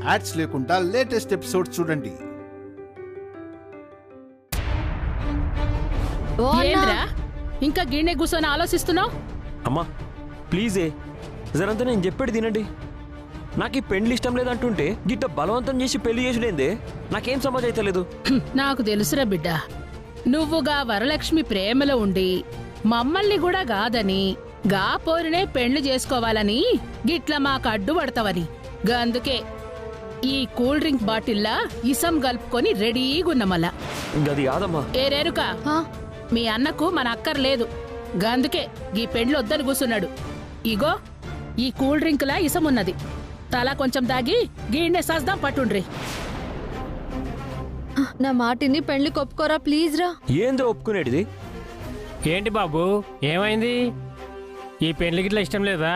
Ads లేకుండా latest episodes చూడండి. ఏంద్రా ఇంకా గిన్నె కూర్చొని ఆలోచిస్తున్నావు? అమ్మా ప్లీజే జరంతా నేను చెప్పేది తినండి. నాకు ఈ పెళ్లి ఇష్టం లేదంటుంటే గిట్ట బలవంతం చేసి పెళ్లి చేసుడేందే? నాకేం సమాజ్ అయితే లేదు. నాకు తెలుసురా బిడ్డ, నువ్వుగా వరలక్ష్మి ప్రేమలో ఉండి మమ్మల్ని కూడా కాదని గా పోరినే పెళ్లి చేసుకోవాలని గిట్ల మాకు అడ్డుపడతావని అందుకే ఈ కూల్ డ్రింక్ బాటిల్లా ఇసం కలుపుకొని రెడీగున్నమల్లా. గది కాదమ్మా. ఏ రేరుకా, మీ అన్నకు మన అక్కర్లేదు గందుకే ఈ పెండ్లు వద్దని కూసున్నాడు. ఇగో ఈ కూల్ డ్రింక్లా ఇసమున్నది, తలా కొంచెం దాగి గీడ్నే సస్దాం పట్టుండ్రి. నా మాటిని పెళ్లి కొప్పుకోరా ప్లీజ్ రా. ఏందో ఒప్పుకునేటిది? ఏంటి బాబు ఏమైంది? ఈ పెళ్లి గిట్ల ఇష్టం లేదా?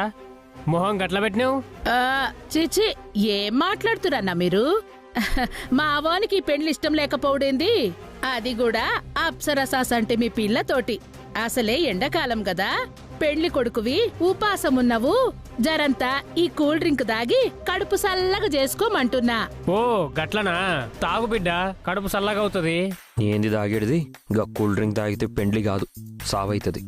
మొహం గట్ల పెట్టినావు? చిచి ఏం మాట్లాడుతురన్నా మీరు? మా అవానికి పెళ్లి ఇష్టం లేకపోవడేంది, అది కూడా అప్సరసాస్ అంటే మీ పిల్లతోటి. అసలే ఎండాకాలం కదా, పెళ్లి కొడుకువి ఉపాసమున్నవు, జరంతా ఈ కూల్ డ్రింక్ దాగి కడుపు సల్లగా చేసుకోమంటున్నా. ఓ గట్లనా? తాగు బిడ్డ, కడుపు సల్లగా అవుతుంది. ఏంది తాగేడిది? గా కూల్ డ్రింక్ తాగితే పెండ్లి కాదు సావైతది.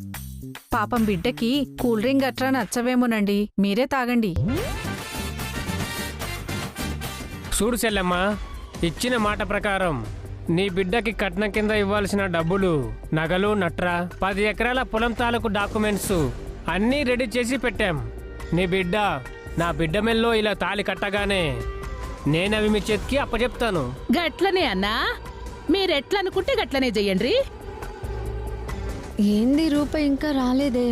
పాపం బిడ్డకి కూల్ డ్రింక్ గట్రా నచ్చవేమోనండి, మీరే తాగండి. చూడు చెల్లెమ్మ, ఇచ్చిన మాట ప్రకారం నీ బిడ్డకి కట్నం కింద ఇవ్వాల్సిన డబ్బులు, నగలు, నట్రా 10 ఎకరాల పొలం తాలూకు డాక్యుమెంట్స్ అన్నీ రెడీ చేసి పెట్టాం. నీ బిడ్డ నా బిడ్డ మెల్లో ఇలా తాళి కట్టగానే నేనవి మీ చేతికి అప్పచెప్తాను. గట్లనే అన్నా, మీరెట్లనుకుంటే గట్లనే చెయ్యండి. ఏంది రూప ఇంకా రాలేదే?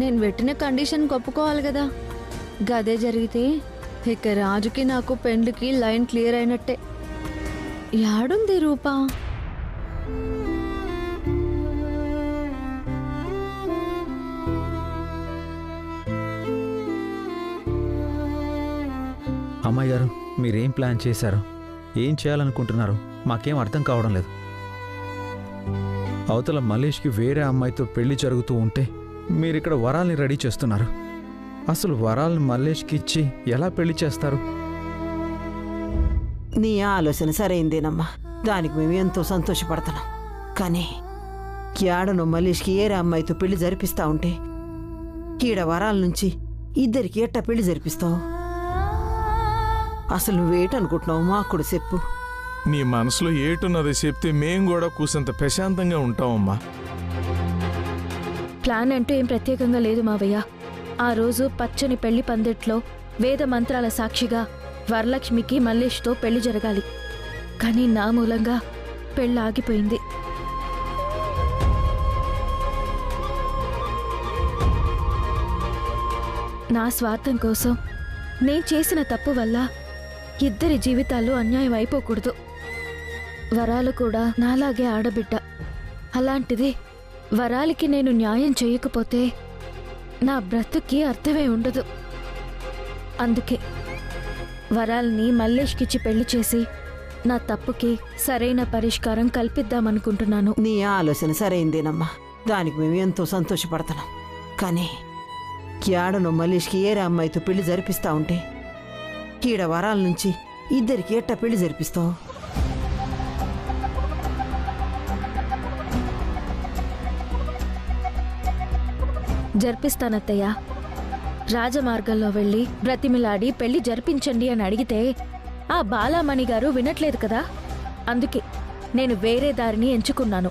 నేను పెట్టిన కండిషన్ ఒప్పుకోవాలి కదా. గదే జరిగితే ఇక రాజుకి నాకు పెండ్లికి లైన్ క్లియర్ అయినట్టే. యాడుంది రూపా? అమ్మాయి గారు, మీరేం ప్లాన్ చేశారు? ఏం చేయాలనుకుంటున్నారు? మాకేం అర్థం కావడం లేదు. అవతల మల్లేష్కి వేరే అమ్మాయితో పెళ్లి జరుగుతూ ఉంటే మీరిక్కడ వరాల్ని రెడీ చేస్తున్నారు. అసలు వరాల్ని మల్లేష్కి ఇచ్చి ఎలా పెళ్లి చేస్తారు? నీ ఆలోచన సరైందేనమ్మా, దానికి మేము ఎంతో సంతోషపడుతున్నాం. కానీ ఏడనో మల్లేష్కి ఏరే అమ్మాయితో పెళ్లి జరిపిస్తా ఉంటే ఈడ వరాల నుంచి ఇద్దరికి ఎట్టా పెళ్లి జరిపిస్తావు? అసలు నువ్వేటనుకుంటున్నావు? మాకు కూడా చెప్పు. నీ మనసులో ఏటున్నదో చెప్తే మేం కూడా కూసంత ప్రశాంతంగా ఉంటామమ్మా. ప్లాన్ అంటూ ఏం ప్రత్యేకంగా లేదు మావయ్య. ఆ రోజు పచ్చని పెళ్లి పందిట్లో వేద మంత్రాల సాక్షిగా వరలక్ష్మికి మల్లేష్తో పెళ్లి జరగాలి. కానీ నా మూలంగా పెళ్లి ఆగిపోయింది. నా స్వార్థం కోసం నేను చేసిన తప్పు వల్ల ఇద్దరి జీవితాలు అన్యాయం అయిపోకూడదు. వరాలు కూడా నాలాగే ఆడబిడ్డ. అలాంటిది వరాలకి నేను న్యాయం చేయకపోతే నా బ్రతుక్కి అర్థమే ఉండదు. అందుకే వరాల్ని మల్లేష్కిచ్చి పెళ్లి చేసి నా తప్పుకి సరైన పరిష్కారం కల్పిద్దామనుకుంటున్నాను. నీ ఆలోచన సరైందేనమ్మా, దానికి మేము ఎంతో సంతోషపడుతున్నాం. కానీ ఏడనో మల్లేష్కి ఏరే అమ్మాయితో పెళ్లి జరిపిస్తా ఉంటే ఈడ వరాల నుంచి ఇద్దరికి ఎట్టా పెళ్లి జరిపిస్తావు? జరిపిస్తానత్తయ్య. రాజమార్గంలో వెళ్ళి బ్రతిమిలాడి పెళ్లి జరిపించండి అని అడిగితే ఆ బాలామణి గారు వినట్లేదు కదా. అందుకే నేను వేరే దారిని ఎంచుకున్నాను.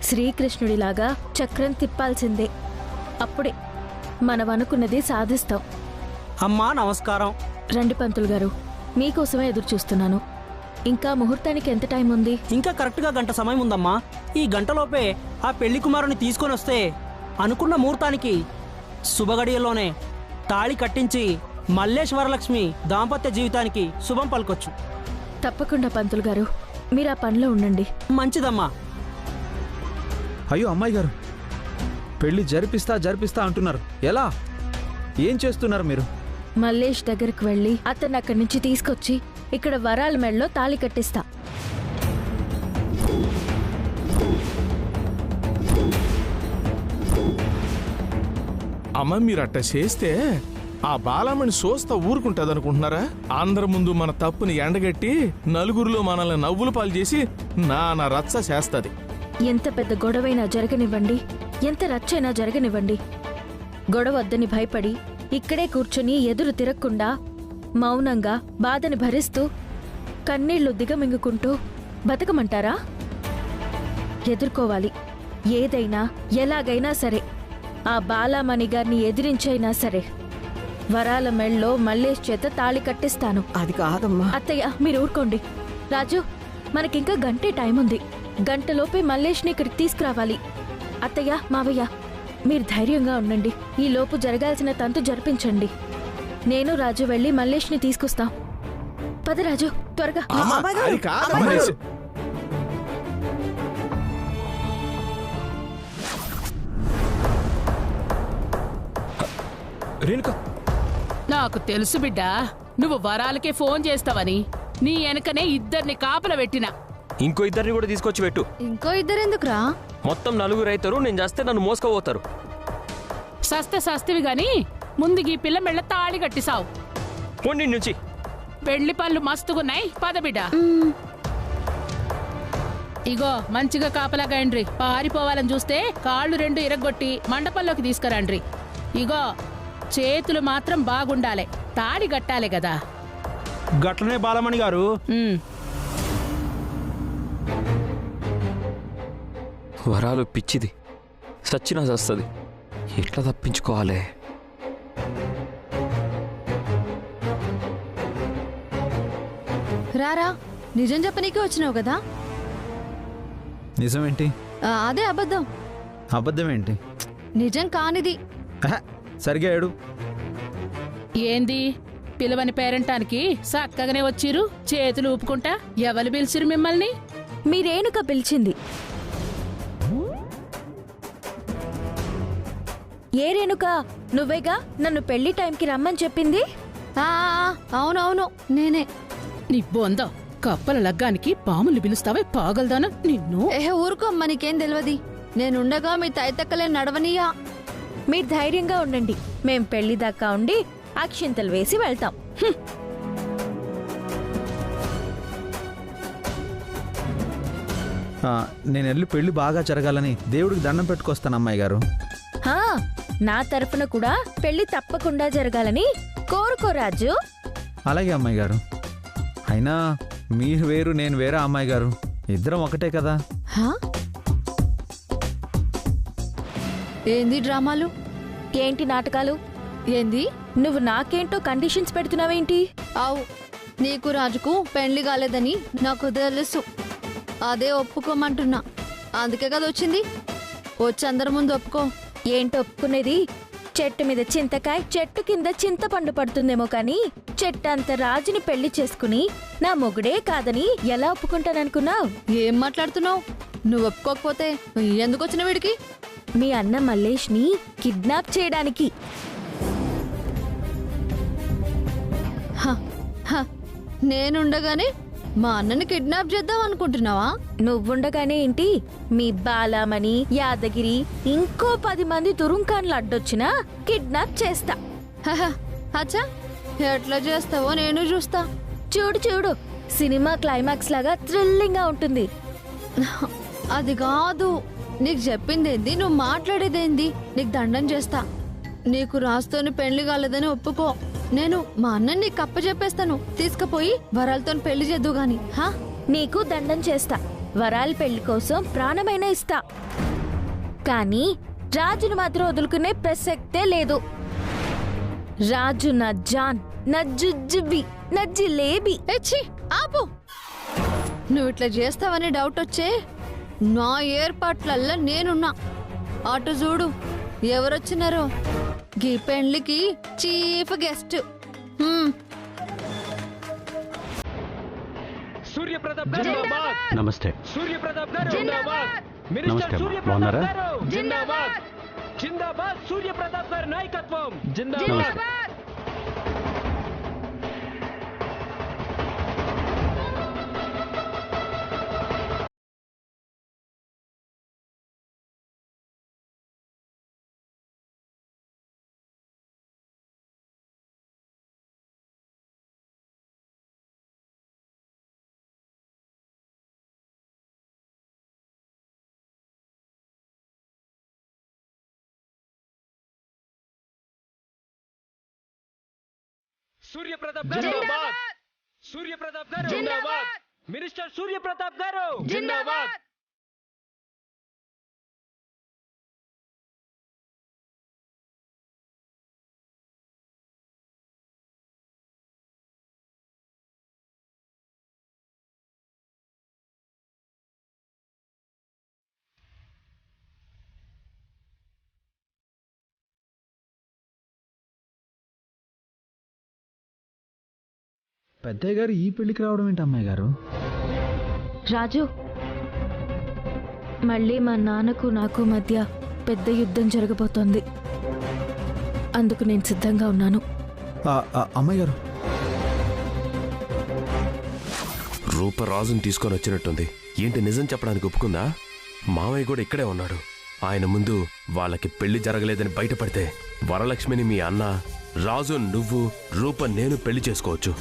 శ్రీకృష్ణుడిలాగా చక్రం తిప్పాల్సిందే. అప్పుడే మనమనుకున్నది సాధిస్తాం. అమ్మా నమస్కారం. రండి పంతులు గారు, మీకోసమే ఎదురు చూస్తున్నాను. ఇంకా ముహూర్తానికి ఎంత టైం ఉంది? ఇంకా కరెక్ట్గా గంట సమయం ఉందమ్మా. ఈ గంటలోపే ఆ పెళ్లి కుమారుని తీసుకొని వస్తే అనుకున్న ముహూర్తానికి శుభగడియల్లోనే తాళి కట్టించి మల్లేష్ వరలక్ష్మి దాంపత్య జీవితానికి శుభం పలకొచ్చు. తప్పకుండా పంతులు గారు, మీరు ఆ పనిలో ఉండండి. మంచిదమ్మా. అయ్యో అమ్మాయి గారు, పెళ్లి జరిపిస్తా అంటున్నారు. ఎలా? ఏం చేస్తున్నారు మీరు? మల్లేష్ దగ్గరకు వెళ్ళి అతన్ని అక్కడి నుంచి తీసుకొచ్చి ఇక్కడ వరాల మెడలో తాళి కట్టిస్తా. అమ్మ మీరు అట్ట చేస్తే ఆ బాలమ్మని చూస్తా ఊరుకుంటుంది అనుకుంటున్నారా? అందరి ముందు మన తప్పుని ఎండగట్టి నలుగురిలో మనల్ని నవ్వులు పాలు చేసి నానా రచ్చ చేస్తుంది. ఎంత పెద్ద గొడవైనా జరగనివ్వండి, ఎంత రచ్చైనా జరగనివ్వండి, గొడవ వద్దని భయపడి ఇక్కడే కూర్చుని ఎదురు తిరగకుండా మౌనంగా బాధని భరిస్తూ కన్నీళ్లు దిగమింగుకుంటూ బతకమంటారా? ఎదుర్కోవాలి. ఏదైనా ఎలాగైనా సరే ఆ బాలామణి గారిని ఎదిరించైనా సరే వరాల మెళ్ళలో మల్లేష్ చేత తాళి కట్టిస్తాను. అది కాదమ్మా. అత్తయ్య మీరు ఊరుకోండి. రాజు, మనకింకా గంటే టైం ఉంది. గంటలోపే మల్లేష్ని ఇక్కడికి తీసుకురావాలి. అత్తయ్య, మావయ్య మీరు ధైర్యంగా ఉండండి. ఈ లోపు జరగాల్సిన తంతు జరిపించండి. నేను రాజు వెళ్ళి మల్లేష్ని తీసుకొస్తాం. పద రాజు, త్వరగా. అది కాదమ్మా. రేణుక, నాకు తెలుసు బిడ్డా, నువ్వు వరాలకే ఫోన్ చేస్తావని. నీ వెనకనే ఇద్దరిని కాపల పెట్టినా. ఇంకో ఇద్దరిని కూడా తీసుకొచ్చి పెట్టు. ఇంకో ఇద్దరెందుకురా? మొత్తం 4 అవుతారు. నేను చేస్తే నన్ను మోసుకపోతారు. సస్తవి గాని ముందు ఈ పిల్ల మెళ్ళ తాళి కట్టిసావు. పోండి నుంచి. పెళ్లి పనులు మస్తుగున్నాయి. పద బిడ్డా. ఇగో మంచిగా కాపలాగాయండ్రి. పారిపోవాలని చూస్తే కాళ్ళు 2 ఇరగొట్టి మండపంలోకి తీసుకురండ్రి. ఇగో చేతులు మాత్రం బాగుండాలి. తాడి గట్టాలి కదా. గట్లనే బాలమణి గారు. వరాలు పిచ్చిది, సచ్చినా చస్తుంది. ఎట్లా తప్పించుకోవాలి? రారా, నిజం చెప్పనీకే వచ్చినావు కదా? నిజమేంటి? అదే అబద్ధం. అబద్ధం ఏంటి? నిజం కానిది. సరిగా ఏడు. ఏంది పిలవని పేరంటానికి చక్కగానే వచ్చిరు, చేతులు ఊపుకుంటా. ఎవరు పిలిచిరు మిమ్మల్ని? మీ రేణుక పిలిచింది. ఏ రేణుక? నువ్వేగా నన్ను పెళ్లి టైంకి రమ్మని చెప్పింది. అవునవును, నేనే. నీ బొంద కప్పల లగ్గానికి పాములు పిలుస్తావే పాగలదానా నిన్ను. ఊరుకోమ్మ, నీకేం తెలియదు. నేనుండగా మీ తైతక్కలే నడవనీయా. మీరు ధైర్యంగా ఉండండి. మేం పెళ్లి దాకా ఉండి అక్షింతలు వేసి వెళ్తాం. నేను వెళ్ళి పెళ్లి బాగా జరగాలని దేవుడికి దండం పెట్టుకొస్తాను అమ్మాయి గారు. నా తరఫున కూడా పెళ్లి తప్పకుండా జరగాలని కోరుకో రాజు. అలాగే అమ్మాయి గారు. అయినా మీరు వేరు, నేను వేరే అమ్మాయి గారు. ఇద్దరం ఒకటే కదా. ఏంది డ్రామాలు? ఏంటి నాటకాలు? ఏంది నువ్వు నాకేంటో కండిషన్స్ పెడుతున్నావేంటి? అవు, నీకు రాజుకు పెళ్లి కాలేదని నాకు తెలుసు. అదే ఒప్పుకోమంటున్నా. అందుకే కదా వచ్చింది. వచ్చి అందరి ముందు ఒప్పుకో. ఏంటి ఒప్పుకునేది? చెట్టు మీద చింతకాయ, చెట్టు కింద చింతపండు పడుతుందేమో కానీ చెట్టంత రాజుని పెళ్లి చేసుకుని నా మొగుడే కాదని ఎలా ఒప్పుకుంటాననుకున్నావు? ఏం మాట్లాడుతున్నావు? నువ్వు ఒప్పుకోకపోతే ఎందుకు వచ్చిన వీడికి? మీ అన్న మల్లేష్ ని కిడ్నాప్ చేయడానికి. నేనుండగానే మా అన్నని కిడ్నాప్ చేద్దాం అనుకుంటున్నావా? నువ్వుండగానే ఏంటి, మీ బాలామణి, యాదగిరి, ఇంకో 10 మంది తురుంకాన్లు అడ్డొచ్చినా కిడ్నాప్ చేస్తా. అచ్చా, ఎట్లా చేస్తావో నేను చూస్తా. చూడు చూడు, సినిమా క్లైమాక్స్ లాగా థ్రిల్లింగ్ గా ఉంటుంది. అది కాదు, నీకు చెప్పిందేంది, నువ్వు మాట్లాడేదేంది? నీకు దండం చేస్తా. నీకు రాజుతోని పెళ్లి కాలేదని ఒప్పుకో. నేను మా అన్నని నీకు కప్పచెప్పేస్తాను. తీసుకుపోయి వరాలతో పెళ్లి చేద్దు గాని. నీకు దండం చేస్తా. వరాల పెళ్లి కోసం ప్రాణమైనా ఇస్తా. కానీ రాజును మాత్రం వదులుకునే ప్రసక్తే లేదు. రాజు నా జాన్, నా జుజ్జుబి, నా జిలేబి. ఆపు. నువ్వు ఇట్లా చేస్తావని డౌట్ వచ్చే నా ఏర్పాట్లల్లా నేనున్నా. అటు చూడు ఎవరొచ్చినారో. గీ పెళ్లికి చీఫ్ గెస్ట్. నమస్తే. నమస్తే, బాగున్నారా? జిందాబాద్ సూర్యప్రతాప్ గారి నాయకత్వం. జిందాబాద్. సూర్యప్రతాప్ గారు సూర్యప్రతాప్ గారు మినిస్టర్ సూర్యప్రతాప్ గారు జిందాబాద్. పెద్దయ్య గారు ఈ పెళ్లికి రావడం ఏంటి అమ్మాయి గారు? రాజు, మళ్ళీ మా నాన్నకు నాకు మధ్య పెద్ద యుద్ధం జరగబోతోంది. అందుకు నేను సిద్ధంగా ఉన్నాను. అమ్మాయి గారు, రూపరాజుని తీసుకొని వచ్చినట్టుంది. ఏంటి నిజం చెప్పడానికి ఒప్పుకుందా? మామయ్య కూడా ఇక్కడే ఉన్నాడు. ఆయన ముందు వాళ్ళకి పెళ్లి జరగలేదని బయటపడితే వరలక్ష్మిని మీ అన్న, రాజు నువ్వు, రూప నేను పెళ్లి చేసుకోవచ్చు.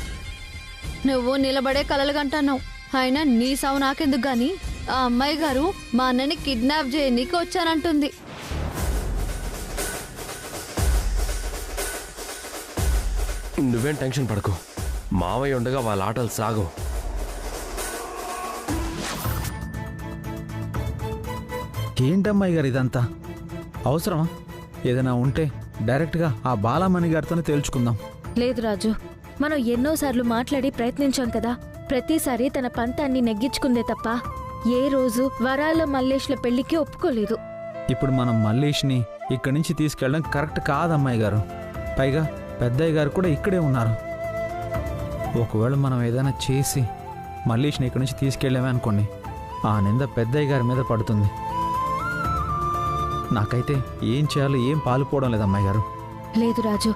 నువ్వు నిలబడే కలలుగంటున్నావు. అయినా నీ సావు నాకెందుకు గాని ఆ అమ్మాయి గారు మా అన్నని కిడ్నాప్ చేయనీకి వచ్చానంటుంది. నువ్వేం టెన్షన్ పడకు. మావయ్య ఉండగా వాళ్ళ ఆటలు సాగు. ఏంటమ్మాయి గారు ఇదంతా అవసరమా? ఏదైనా ఉంటే డైరెక్ట్గా ఆ బాలామణి గారితోనే తేల్చుకుందాం. లేదు రాజు, మనం ఎన్నోసార్లు మాట్లాడి ప్రయత్నించాం కదా. ప్రతిసారి తన పంతాన్ని నెగ్గించుకుందే తప్ప ఏ రోజు వరాల మల్లేష్ల పెళ్లికి ఒప్పుకోలేదు. ఇప్పుడు మనం మల్లేష్ని ఇక్కడి నుంచి తీసుకెళ్ళడం కరెక్ట్ కాదమ్మాయి గారు. పైగా పెద్దయ్య గారు కూడా ఇక్కడే ఉన్నారు. ఒకవేళ మనం ఏదైనా చేసి మల్లేష్ని ఇక్కడి నుంచి తీసుకెళ్ళామే అనుకోండి, ఆ నింద పెద్దయ్య గారి మీద పడుతుంది. నాకైతే ఏం చేయాలో ఏం పాలుపోవడం లేదు అమ్మాయి గారు. లేదు రాజు,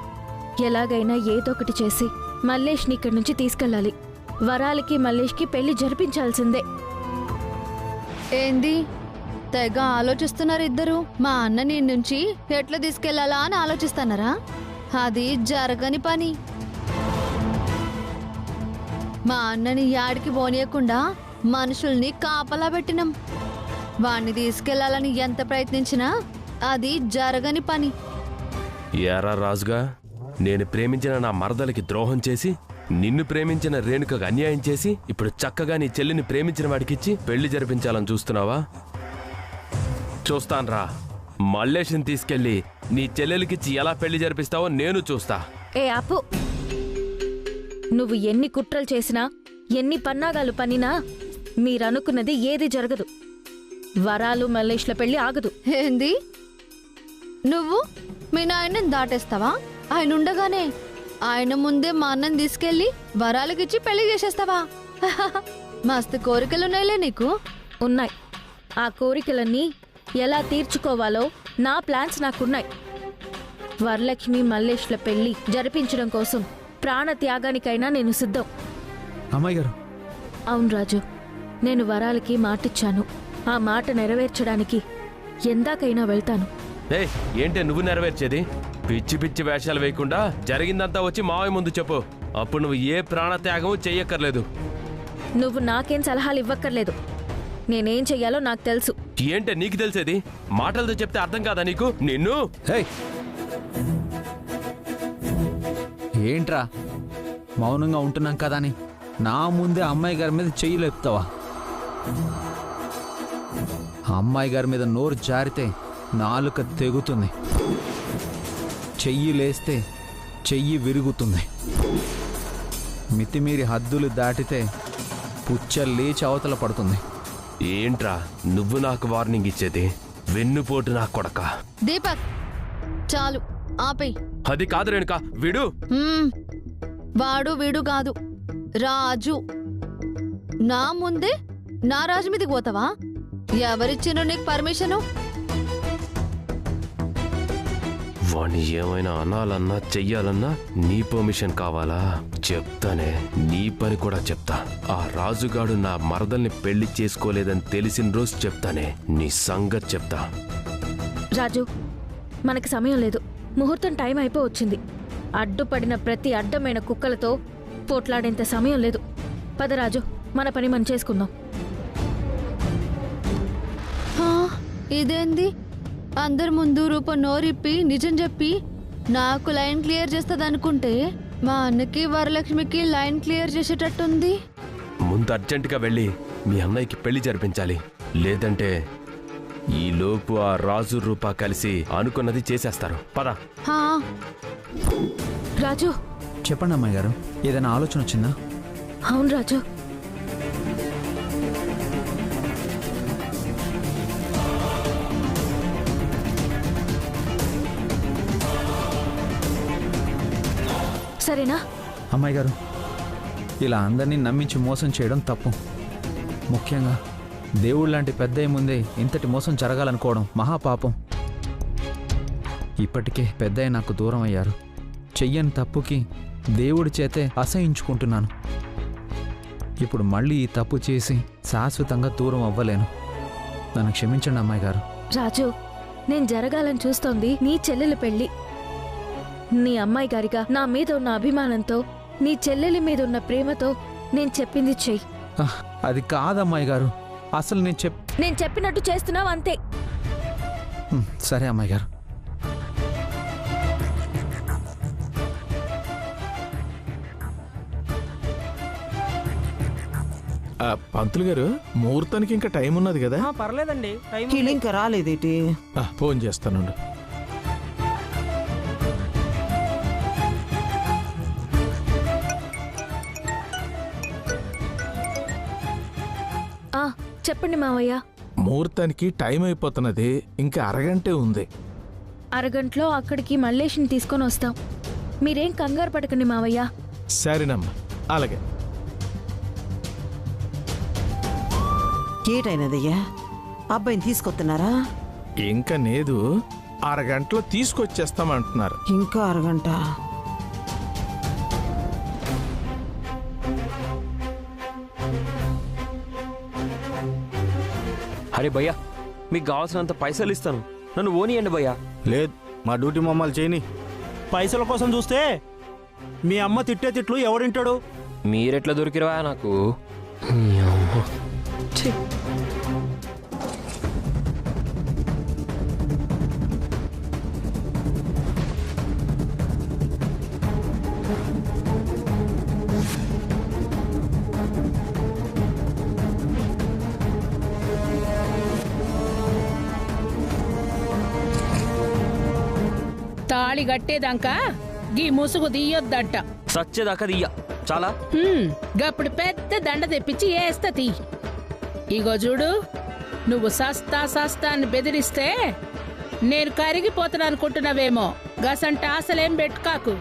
ఎలాగైనా ఏదో ఒకటి చేసి మల్లేష్ని ఇక్కడి నుంచి తీసుకెళ్ళాలి. వరాలకి మల్లేష్కి పెళ్లి జరిపించాల్సిందే. ఏంది తెగ ఆలోచిస్తున్నారు ఇద్దరు? మా అన్నని నుంచి ఎట్లా తీసుకెళ్లాలా అని ఆలోచిస్తున్నారా? అది జరగని పని. మా అన్నని యాడికి పోనీయకుండా మనుషుల్ని కాపలా పెట్టినాం. వాణ్ణి తీసుకెళ్లాలని ఎంత ప్రయత్నించినా అది జరగని పని. ఏరా రాజుగా, నేను ప్రేమించిన నా మరదలకి ద్రోహం చేసి, నిన్ను ప్రేమించిన రేణుకకు అన్యాయం చేసి, ఇప్పుడు చక్కగా నీ చెల్లిని ప్రేమించిన వాడికిచ్చి పెళ్లి జరిపించాలని చూస్తున్నావా? చూస్తాన్రా. మల్లేష్ని తీసుకెళ్లి నీ చెల్లెలికిచ్చి ఎలా పెళ్లి జరిపిస్తావో నేను చూస్తా. ఏ ఆపు! నువ్వు ఎన్ని కుట్రలు చేసినా, ఎన్ని పన్నాగాలు పన్నినా మీరనుకున్నది ఏది జరగదు. వరాలు మల్లేష్ల పెళ్లి ఆగదు. ఏంది? నువ్వు మీ నాయన్ని దాటేస్తావా? ఆయన ఉండగానే ఆయన ముందే మా అన్నని తీసుకెళ్లి వరాలకిచ్చి పెళ్లి చేసేస్తావా? మస్తు కోరికలున్నాయిలే నీకు. ఉన్నాయి. ఆ కోరికలన్నీ ఎలా తీర్చుకోవాలో నా ప్లాన్స్ నాకున్నాయి. వరలక్ష్మి మల్లేష్ల పెళ్లి జరిపించడం కోసం ప్రాణ త్యాగానికైనా నేను సిద్ధం. అమ్మాయి గారు. అవును రాజు, నేను వరాలకి మాటిచ్చాను. ఆ మాట నెరవేర్చడానికి ఎందాకైనా వెళ్తాను. ఏంటే నువ్వు నెరవేర్చేది? పిచ్చి పిచ్చి వేషాలు వేయకుండా జరిగిందంతా వచ్చి మావయ్య ముందు చెప్పు. అప్పుడు నువ్వు ఏ ప్రాణత్యాగము చెయ్యక్కర్లేదు. నువ్వు నాకేం సలహాలు ఇవ్వక్కర్లేదు. నేనేం చెయ్యాలో నాకు తెలుసు. ఏంటే నీకు తెలిసేది? మాటలతో చెప్తే అర్థం కాదా నీకు? నిన్ను ఏంట్రా మౌనంగా ఉంటున్నాం కదా అని నా ముందే అమ్మాయి గారి మీద చెయ్యి లేపుతావా? అమ్మాయి గారి మీద నోరు జారితే నాలుక తెగుతుంది, చెయ్యి లేస్తే చెయ్యి విరుగుతుంది. మితిమీరి హద్దులు దాటితే పుచ్చ లేచి అవతల పడుతుంది. ఏంట్రా నువ్వు నాకు వార్నింగ్ ఇచ్చేది? వెన్నుపోటు నా కొడక. దీపక్, చాలు ఆపేయ్. అది కాదు రేణుక, విడు. వాడు వీడు కాదు, రాజు. నా ముందే నా రాజు మీదకి పోతావా? ఎవరిచ్చినో నీకు పర్మిషను? వాణ్ణి ఏమైనా అనాలన్నా చెయ్యాలన్నా నీ పర్మిషన్ కావాలా? చెప్తానే, నీ పని కూడా చెప్తా. ఆ రాజుగాడు నా మరదల్ని పెళ్లి చేసుకోలేదని తెలిసిన రోజు చెప్తానే, నీ సంగతి చెప్తా. రాజు, మనకి సమయం లేదు. ముహూర్తం టైం అయిపోవచ్చింది. అడ్డుపడిన ప్రతి అడ్డమైన కుక్కలతో పోట్లాడేంత సమయం లేదు. పద రాజు, మన పని మనం చేసుకుందాం. ఇదేంది? అందరి ముందు రూప నోరిప్పి నిజం చెప్పి నాకు లైన్ క్లియర్ చేస్తుంది అనుకుంటే మా అన్నకి వరలక్ష్మికి లైన్ క్లియర్ చేసేటట్టుంది. ముందు అర్జెంటుగా వెళ్ళి మీ అన్నయ్యకి పెళ్లి జరిపించాలి. లేదంటే ఈ లోపు ఆ రాజు రూపా కలిసి అనుకున్నది చేసేస్తారు. పద. హా, రాజు. చెప్పండి అమ్మాయి గారు, ఏదైనా ఆలోచన వచ్చిందా? అవును రాజు, సరేనా? అమ్మాయి గారు, ఇలా అందరినీ నమ్మించి మోసం చేయడం తప్పు. ముఖ్యంగా దేవుడు లాంటి పెద్దయ్య ముందే ఇంతటి మోసం జరగాలనుకోవడం మహాపాపం. ఇప్పటికే పెద్దయ్య నాకు దూరం అయ్యారు. చెయ్యని తప్పుకి దేవుడి చేతే అసహించుకుంటున్నాను. ఇప్పుడు మళ్ళీ ఈ తప్పు చేసి శాశ్వతంగా దూరం అవ్వలేను. నన్ను క్షమించండి అమ్మాయి గారు. రాజు, నేను జరగాలని చూస్తోంది నీ చెల్లెలి పెళ్లి. నీ అమ్మాయి గారిగా నా మీద ఉన్న అభిమానంతో, నీ చెల్లెలి మీద ఉన్న ప్రేమతో నేను చెప్పింది చెయ్యి. అది కాదమ్మాయి గారు, అసలు నేను చెప్పినట్టు చేస్తున్నావు అంతే. సరే అమ్మాయి గారు. పంతులు గారు, ముహూర్తానికి ఇంకా టైం ఉన్నది కదా? పర్లేదండి, ఇంకా రాలేదేటి? ఫోన్ చేస్తాను. చెప్పండి మావయ్య. ముహూర్తానికి టైం అయిపోతున్నది, ఇంకా అరగంటే ఉంది. అరగంటలో అక్కడికి మల్లేష్ని తీసుకొని వస్తాం. మీరేం కంగారు పడకండి మావయ్య. సరేనమ్మా, అలాగే. ఏటైనదయ్యా, అబ్బాయిని తీసుకొస్తున్నారా? ఇంకా లేదు, అరగంటలో తీసుకొచ్చేస్తామంటున్నారు. ఇంకా అరగంట? అరే భయ్యా, మీకు కావాల్సినంత పైసలు ఇస్తాను, నన్ను ఓనియండి భయ్యా. లేదు, మా డ్యూటీ మమ్మల్ని చేయని. పైసల కోసం చూస్తే మీ అమ్మ తిట్టే తిట్లు ఎవడింటాడు? మీరెట్లా దొరికిరవా నాకు? తాళి గట్టేదాకా గీ ముసుగు తీయొద్దంట. సచ్చేదాకా దియ్య చాలా. గప్పుడు పెద్ద దండ తెప్పించి ఏస్తా తీ. ఇగో చూడు, నువ్వు సస్తా సస్తా అని బెదిరిస్తే నేను కరిగిపోతాను అనుకుంటున్నావేమో. గసంట ఆశలేం పెట్టుకాకు.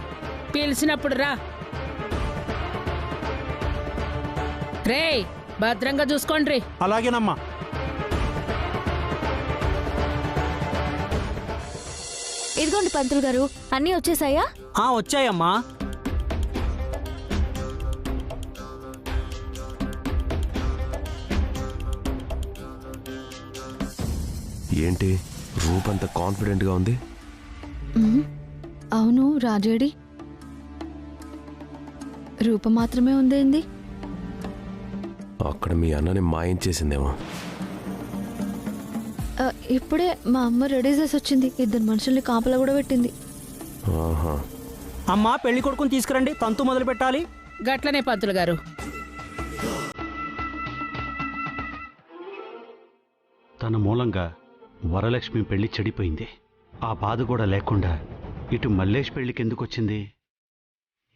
పిలిచినప్పుడు రా. రేయ్, భద్రంగా చూసుకోండ్రి. అలాగేనమ్మా. ఇదిగోండి పంతులు గారు, అన్నీ వచ్చేసాయా? వచ్చాయమ్మా. ఏంటి రూపంత కాన్ఫిడెంట్ గా ఉంది? అవును, రాజేడి రూప మాత్రమే ఉందేంది? అక్కడ మీ అన్నని మాయం చేసిందేమో. ఇప్పుడే మా అమ్మ రెడీ చేసి వచ్చింది. 2 మనుషుల్ని కాపలా కూడా పెట్టింది. అమ్మా, పెళ్లి కొడుకుని తీసుకురండి, తంతు మొదలు పెట్టాలి. గట్లనే పంతులు గారు. తన మూలంగా వరలక్ష్మి పెళ్లి చెడిపోయింది. ఆ బాధ కూడా లేకుండా ఇటు మల్లేష్ పెళ్లికి ఎందుకొచ్చింది?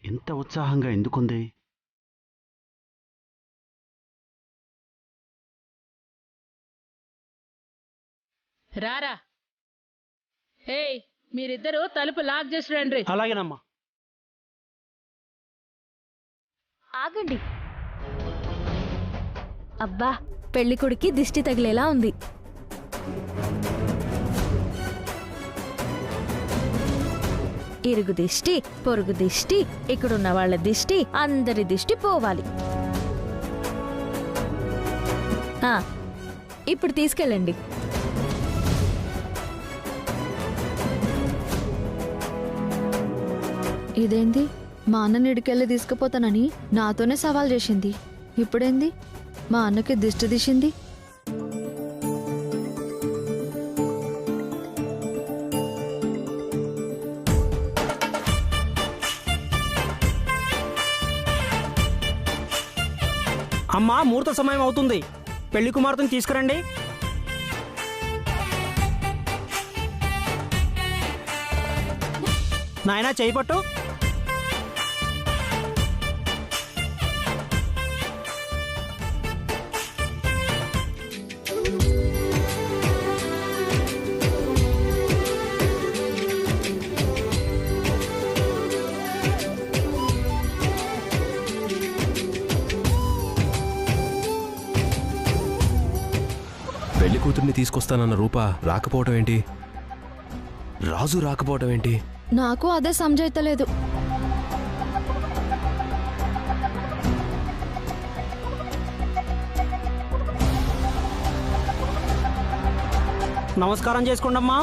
ఇంత ఉత్సాహంగా ఎందుకుంది? రారా. ఏయ్, మీరిద్దరూ తలుపు లాక్ చేసి రండి. అలాగేనమ్మా. ఆగండి. అబ్బా, పెళ్లి కొడుకి దిష్టి తగిలేలా ఉంది. ఇరుగు దిష్టి, పొరుగు దిష్టి, ఇక్కడున్న వాళ్ళ దిష్టి, అందరి దిష్టి పోవాలి. ఇప్పుడు తీసుకెళ్ళండి. ఇదేంది, మా అన్నని ఇడికెళ్ళి తీసుకుపోతానని నాతోనే సవాల్ చేసింది. ఇప్పుడేంది మా అన్నకి దిష్టి తీసింది? అమ్మా ముహూర్త సమయం అవుతుంది, పెళ్లి కుమార్తెను తీసుకురండి. నాయనా చేయి పట్టు. పెళ్లి కూతుర్ని తీసుకొస్తానన్న రూప రాకపోవటం ఏంటి? రాజు రాకపోవటం ఏంటి? నాకు అదే సమజైతలేదు. నమస్కారం చేసుకోండి అమ్మా.